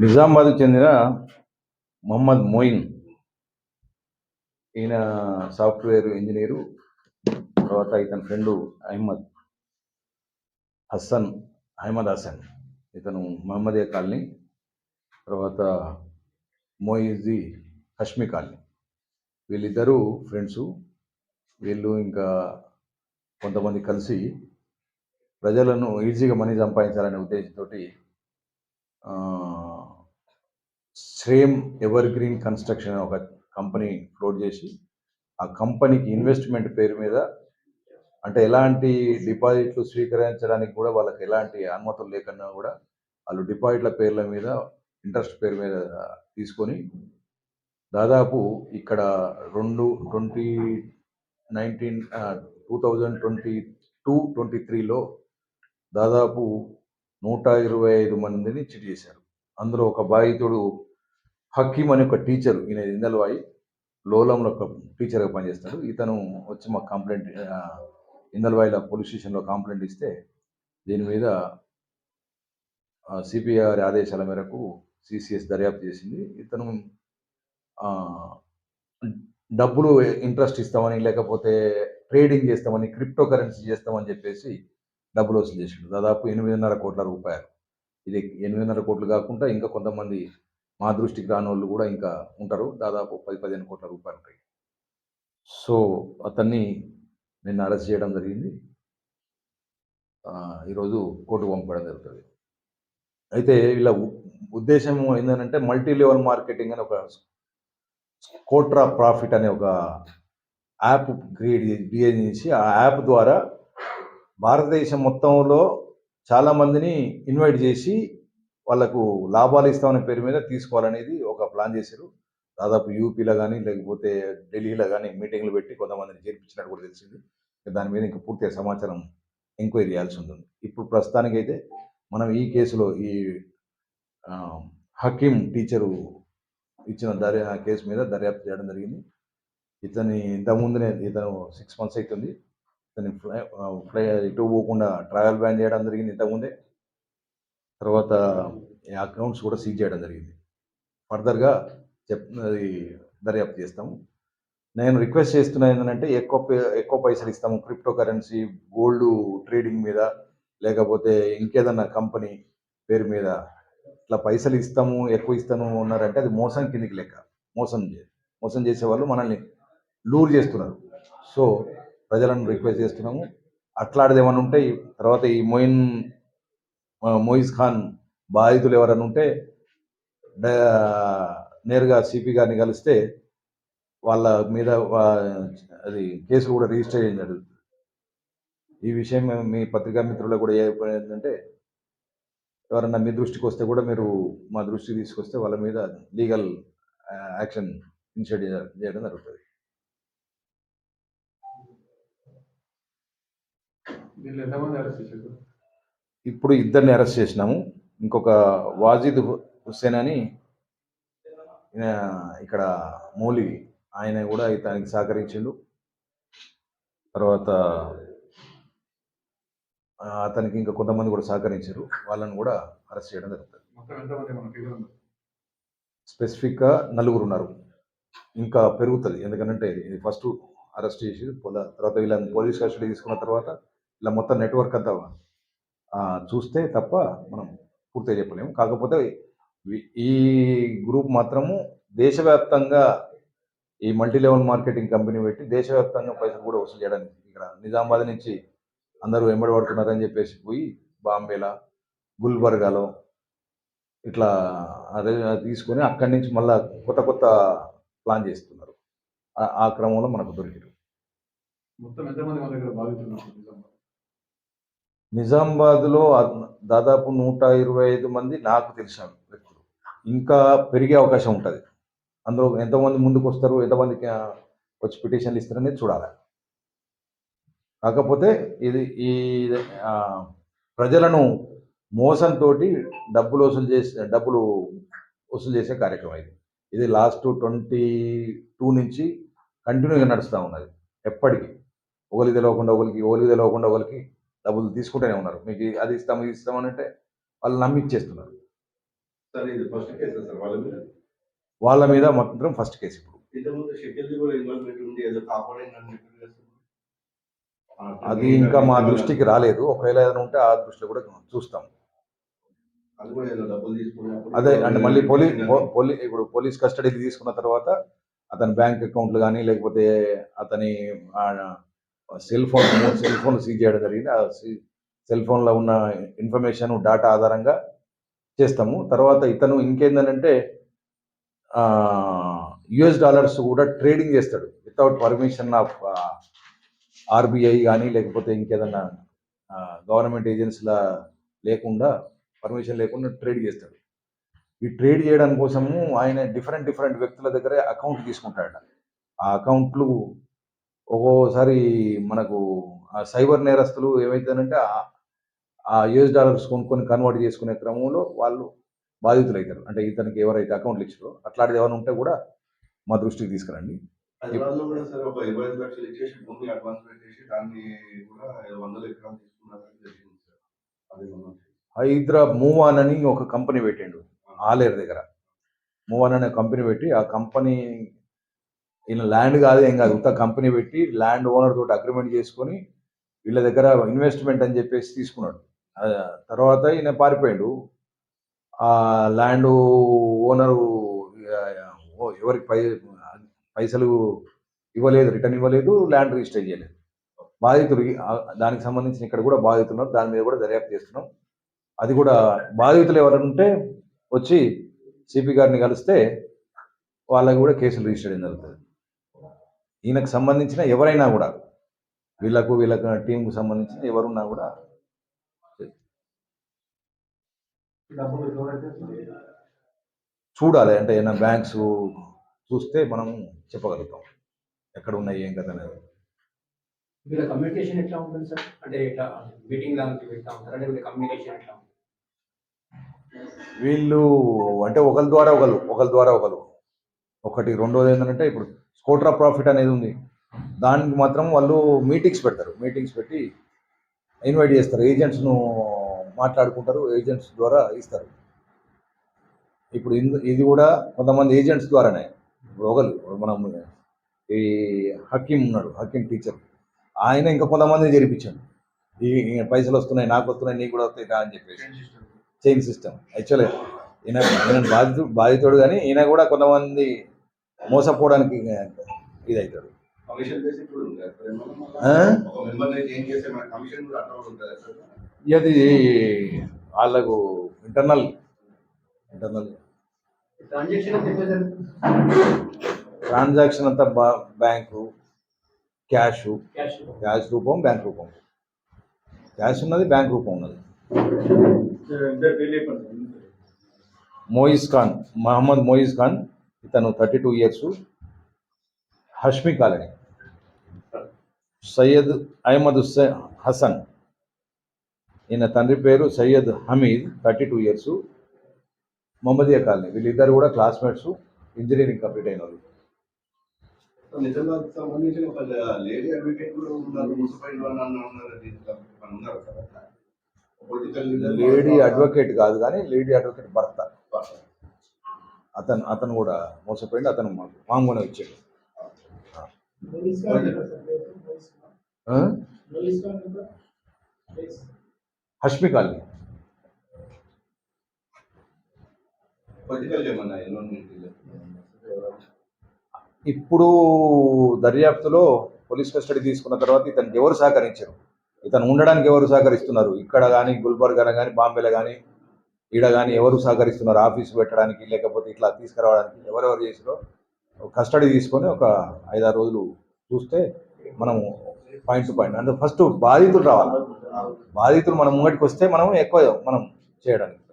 నిజామాబాద్కు చెందిన మొహమ్మద్ మొయిన్, ఈయన software engineer. తర్వాత ఇతని ఫ్రెండు అహ్మద్ హసన్, ఇతను మహమ్మదియా కాలనీ, తర్వాత మోయిజీ హష్మి కాలనీ. వీళ్ళిద్దరూ ఫ్రెండ్సు. వీళ్ళు ఇంకా కొంతమంది కలిసి ప్రజలను ఈజీగా మనీ సంపాదించాలనే ఉద్దేశంతో శ్రేమ్ ఎవర్ గ్రీన్ కన్స్ట్రక్షన్ ఒక కంపెనీ ఫ్లోట్ చేసి, ఆ కంపెనీకి ఇన్వెస్ట్మెంట్ పేరు మీద, అంటే ఎలాంటి డిపాజిట్లు స్వీకరించడానికి కూడా వాళ్ళకి ఎలాంటి అనుమతులు లేకుండా కూడా వాళ్ళు డిపాజిట్ల పేర్ల మీద, ఇంట్రెస్ట్ పేరు మీద తీసుకొని దాదాపు ఇక్కడ 2022-23లో దాదాపు 125 మందిని చిట్ చేశారు. అందులో ఒక బాధితుడు హకీం అని ఒక టీచరు, ఈయన ఇందల్వాయి లోలంలో ఒక టీచర్గా పనిచేస్తాడు. ఇతను వచ్చి మాకు కంప్లైంట్, ఇందల్వాయిలో పోలీస్ స్టేషన్లో కంప్లైంట్ ఇస్తే దీని మీద సిపిఆర్ ఆదేశాల మేరకు సిసిఎస్ దర్యాప్తు చేసింది. ఇతను డబ్బులు ఇంట్రెస్ట్ ఇస్తామని, లేకపోతే ట్రేడింగ్ చేస్తామని, క్రిప్టో కరెన్సీ చేస్తామని చెప్పేసి డబ్బులు వసూలు చేసిండు. దాదాపు 8.5 కోట్ల రూపాయలు. ఇది 8.5 కోట్లు కాకుండా ఇంకా కొంతమంది మా దృష్టికి రాని వాళ్ళు కూడా ఇంకా ఉంటారు. దాదాపు 10-15 కోట్ల రూపాయలు ఉంటాయి. సో అతన్ని నిన్న అరెస్ట్ చేయడం జరిగింది. ఈరోజు కోర్టుకు పంపడం జరుగుతుంది. అయితే వీళ్ళ ఉద్దేశం ఏంటంటే మల్టీ లెవెల్ మార్కెటింగ్ అని ఒక కోట్రా ప్రాఫిట్ అనే ఒక యాప్ క్రియేట్ చేసి, ఆ యాప్ ద్వారా భారతదేశం మొత్తంలో చాలామందిని ఇన్వైట్ చేసి వాళ్ళకు లాభాలు ఇస్తామనే పేరు మీద తీసుకోవాలనేది ఒక ప్లాన్ చేశారు. దాదాపు యూపీలో కానీ, లేకపోతే ఢిల్లీలో కానీ మీటింగ్లు పెట్టి కొంతమందిని చేర్పించినట్టు కూడా తెలిసింది. దాని మీద ఇంకా పూర్తిగా సమాచారం ఎంక్వైరీ చేయాల్సి ఉంటుంది. ఇప్పుడు ప్రస్తుతానికైతే మనం ఈ కేసులో ఈ హకీం టీచరు ఇచ్చిన కేసు మీద దర్యాప్తు చేయడం జరిగింది. ఇంతకుముందునే ఇతను 6 months అవుతుంది. ఇతని ఫ్లై ఇటు పోకుండా ట్రావెల్ బ్యాన్ చేయడం జరిగింది ఇంతకుముందే. తర్వాత అకౌంట్స్ కూడా సీజ్ చేయడం జరిగింది. ఫర్దర్గా దర్యాప్తు చేస్తాము. నేను రిక్వెస్ట్ చేస్తున్నా ఏంటంటే ఎక్కువ పైసలు ఇస్తాము క్రిప్టో కరెన్సీ, గోల్డ్ ట్రేడింగ్ మీద, లేకపోతే ఇంకేదన్నా కంపెనీ పేరు మీద ఇట్లా పైసలు ఇస్తాము, ఎక్కువ ఇస్తాము ఉన్నారంటే అది మోసం కిందికి లెక్క. మోసం చేసే వాళ్ళు మనల్ని లూర్ చేస్తున్నారు. సో ప్రజలను రిక్వెస్ట్ చేస్తున్నాము, అట్లాంటిది ఏమైనా ఉంటే తర్వాత ఈ మొయిజ్ ఖాన్ బాధితులు ఎవరైనా ఉంటే నేరుగా సిపి గారిని కలిస్తే వాళ్ళ మీద అది కేసులు కూడా రిజిస్టర్ చేయడం జరుగుతుంది. ఈ విషయం మీ పత్రికా మిత్రులకు కూడా ఏంటంటే ఎవరన్నా మీ దృష్టికి వస్తే కూడా మీరు మా దృష్టికి తీసుకొస్తే వాళ్ళ మీద లీగల్ యాక్షన్ ఇనిషియేట్ చేయడం జరుగుతుంది. ఇప్పుడు 2 అరెస్ట్ చేసినాము. ఇంకొక వాజిద్ హుస్సేన్ అని ఇక్కడ మౌలి, ఆయన కూడా ఇతనికి సహకరించిండు. తర్వాత అతనికి ఇంకా కొంతమంది కూడా సహకరించారు. వాళ్ళని కూడా అరెస్ట్ చేయడం జరుగుతుంది. స్పెసిఫిక్గా 4 ఉన్నారు. ఇంకా పెరుగుతుంది. ఎందుకంటే ఇది ఫస్ట్ అరెస్ట్ చేసి తర్వాత వీళ్ళని పోలీస్ కస్టడీ తీసుకున్న తర్వాత ఇలా మొత్తం నెట్వర్క్ అంతా చూస్తే తప్ప మనం పూర్తిగా చెప్పలేము. కాకపోతే ఈ గ్రూప్ మాత్రము దేశవ్యాప్తంగా ఈ మల్టీ లెవెల్ మార్కెటింగ్ కంపెనీ పెట్టి దేశవ్యాప్తంగా పైసలు కూడా వసూలు చేయడానికి ఇక్కడ నిజామాబాద్ నుంచి అందరూ వెంబడి పడుతున్నారని చెప్పేసి పోయి బాంబేలో, గుల్బర్గాలో ఇట్లా తీసుకొని అక్కడి నుంచి మళ్ళా కొత్త ప్లాన్ చేస్తున్నారు. ఆ క్రమంలో మనకు దొరికారు. నిజామాబాద్లో దాదాపు 125 మంది నాకు తెలిసిన వ్యక్తులు. ఇంకా పెరిగే అవకాశం ఉంటుంది. అందులో ఎంతమంది ముందుకు వస్తారు, ఎంతమందికి వచ్చి పిటిషన్లు ఇస్తారనేది చూడాలి. కాకపోతే ఇది ఈ ప్రజలను మోసంతో డబ్బులు వసూలు చేసే కార్యక్రమం ఇది లాస్ట్ 22 నుంచి కంటిన్యూగా నడుస్తూ ఉన్నది. ఎప్పటికీ ఒకరికి తెలియకుండా ఒకరికి డబ్బులు తీసుకుంటూనే ఉన్నారు. మీకు అది ఇస్తాం ఇది ఇస్తామని అంటే వాళ్ళు నమ్మిచ్చేస్తున్నారు. సార్ ఇది ఫస్ట్ కేసా సార్ వాళ్ళ మీద? వాళ్ళ మీద మాత్రం ఫస్ట్ కేసు ఇప్పుడు. ఇంతకుముందు షెడ్యూల్ది కూడా ఇన్వాల్వ్‌మెంట్ ఉంది. ఏదో కాపాడింగ్ అని చెప్పారు కదా సార్. అది ఇంకా మా దృష్టికి రాలేదు. ఒకవేళ ఏదైనా ఉంటే ఆ దృష్టిలో కూడా చూస్తాం. అది కూడా ఏదో డబ్బులు తీసుకున్నప్పుడు అదే అంటే మళ్ళీ ఇప్పుడు పోలీస్ కస్టడీకి తీసుకున్న తర్వాత అతని బ్యాంక్ అకౌంట్లు కానీ లేకపోతే అతని సెల్ ఫోన్ సీజ్ చేయడం జరిగింది. ఆ సెల్ ఫోన్లో ఉన్న ఇన్ఫర్మేషన్ డాటా ఆధారంగా చేస్తాము. తర్వాత ఇతను ఇంకేందనంటే యుఎస్ డాలర్స్ కూడా ట్రేడింగ్ చేస్తాడు వితౌట్ పర్మిషన్ ఆఫ్ ఆర్బీఐ కానీ లేకపోతే ఇంకేదన్నా గవర్నమెంట్ ఏజెన్సీల లేకుండా పర్మిషన్ లేకుండా ట్రేడ్ చేస్తాడు. ఈ ట్రేడ్ చేయడం కోసము ఆయన డిఫరెంట్ వ్యక్తుల దగ్గర అకౌంట్ తీసుకుంటాడు. ఆ అకౌంట్లు ఒక్కోసారి మనకు సైబర్ నేరస్తులు ఏమైతుందంటే ఆ యుఎస్ డాలర్స్ కొనుక్కొని కన్వర్ట్ చేసుకునే క్రమంలో వాళ్ళు బాధితులు అవుతారు. అంటే ఇతనికి ఎవరైతే అకౌంట్లు ఇచ్చారో అట్లాంటిది ఏమైనా ఉంటే కూడా మా దృష్టికి తీసుకురండి. హైదరాబాద్లో కూడా సార్ ఒక 25 లక్షలు ఇచ్చేసి భూమి అడ్వాన్స్ పెట్టేసి దాన్ని కూడా 100 ఎకరాలు తీసుకున్నారని తెలిసింది సార్. అది మూవ్ ఆన్ అని ఒక కంపెనీ పెట్టిండు ఆలేరు దగ్గర. మూవ్ ఆన్ అనే కంపెనీ పెట్టి ఆ కంపెనీ ఈయన ల్యాండ్ కాదు ఏం కాదు ఉత్త కంపెనీ పెట్టి ల్యాండ్ ఓనర్ తోటి అగ్రిమెంట్ చేసుకొని వీళ్ళ దగ్గర ఇన్వెస్ట్మెంట్ అని చెప్పేసి తీసుకున్నాడు. తర్వాత ఈయన పారిపోయాడు. ఆ ల్యాండ్ ఓనరు ఎవరికి పైసలు ఇవ్వలేదు, రిటర్న్ ఇవ్వలేదు, ల్యాండ్ రిజిస్టర్ చేయలేదు. బాధితులు దానికి సంబంధించిన ఇక్కడ కూడా బాధితున్నారు. దాని మీద కూడా దర్యాప్తు చేస్తున్నాం. అది కూడా బాధితులు ఎవరైనా ఉంటే వచ్చి సిపి గారిని కలిస్తే వాళ్ళకి కూడా కేసులు రిజిస్టర్ చేయడం జరుగుతుంది. ఈయనకు సంబంధించిన ఎవరైనా కూడా వీళ్ళకు టీంకు సంబంధించిన ఎవరున్నా కూడా చూడాలి. అంటే ఏమైనా బ్యాంక్స్ చూస్తే మనం చెప్పగలుగుతాం ఎక్కడ ఉన్నాయి ఏం కదా అనేది. వీళ్ళ కమ్యూనికేషన్ ఎట్లా ఉంటుంది సార్? అంటే ఇట్లా మీటింగ్ లాంటివి పెడతా ఉంటారు అంటే వీళ్ళ కమ్యూనికేషన్ ఎట్లా ఉంటుంది? వీళ్ళు అంటే ఒకరి ద్వారా ఒకరు ఒకటి. రెండోది ఏంటంటే ఇప్పుడు స్కోటర్ ఆఫ్ ప్రాఫిట్ అనేది ఉంది. దానికి మాత్రం వాళ్ళు మీటింగ్స్ పెడతారు. మీటింగ్స్ పెట్టి ఇన్వైట్ చేస్తారు. ఏజెంట్స్ను మాట్లాడుకుంటారు. ఏజెంట్స్ ద్వారా ఇస్తారు. ఇప్పుడు ఇది కూడా కొంతమంది ఏజెంట్స్ ద్వారానే. మనం ఈ హకీం ఉన్నాడు, హకీం టీచర్, ఆయన ఇంకా కొంతమంది జరిపించాడు. ఈ పైసలు వస్తున్నాయి, నాకు వస్తున్నాయి, నీకు కూడా వస్తాయి అని చెప్పేసి చైన్ సిస్టమ్. యాక్చువల్గా ఈయన బాధితుడు కానీ ఈయన కూడా కొంతమంది మోసపోవడానికి ఇది అవుతాడు. అది వాళ్ళకు ఇంటర్నల్ ట్రాన్సాక్షన్ అంతా బ్యాంకు క్యాష్ రూపం, బ్యాంక్ రూపం. క్యాష్ ఉన్నది, బ్యాంక్ రూపం ఉన్నది. మహమ్మద్ మోయిజ్ ఖాన్, ఇతను 32 years, హష్మి కాలనీ. సయ్యద్ అహ్మద్ హసన్, ఈయన తండ్రి పేరు సయ్యద్ హమీద్, 32 years, మహమ్మదియా కాలనీ. వీళ్ళిద్దరు కూడా క్లాస్మేట్స్, ఇంజనీరింగ్ కంప్లీట్ అయిన వాళ్ళు. లేడీ అడ్వకేట్ కాదు కానీ లేడీ అడ్వకేట్ భర్త. అతను కూడా మోసపోయింది. అతను మామూలుగా ఇచ్చాడు. హష్మి కాలనీ. ఇప్పుడు దర్యాప్తులో పోలీస్ కస్టడీ తీసుకున్న తర్వాత ఇతనికి ఎవరు సహకరించారు, ఇతను ఉండడానికి ఎవరు సహకరిస్తున్నారు, ఇక్కడ కానీ గుల్బర్గాలో కానీ బాంబేలో కానీ ఈడ కానీ ఎవరు సహకరిస్తున్నారు ఆఫీసు పెట్టడానికి లేకపోతే ఇట్లా తీసుకురావడానికి ఎవరెవరు చేసిరో కస్టడీ తీసుకొని ఒక 5-6 రోజులు చూస్తే మనం పాయింట్ టు పాయింట్. అంటే ఫస్ట్ బాధితులు రావాలి. బాధితులు మనం ముంగటికి వస్తే మనం ఎక్కువ మనం చేయడానికి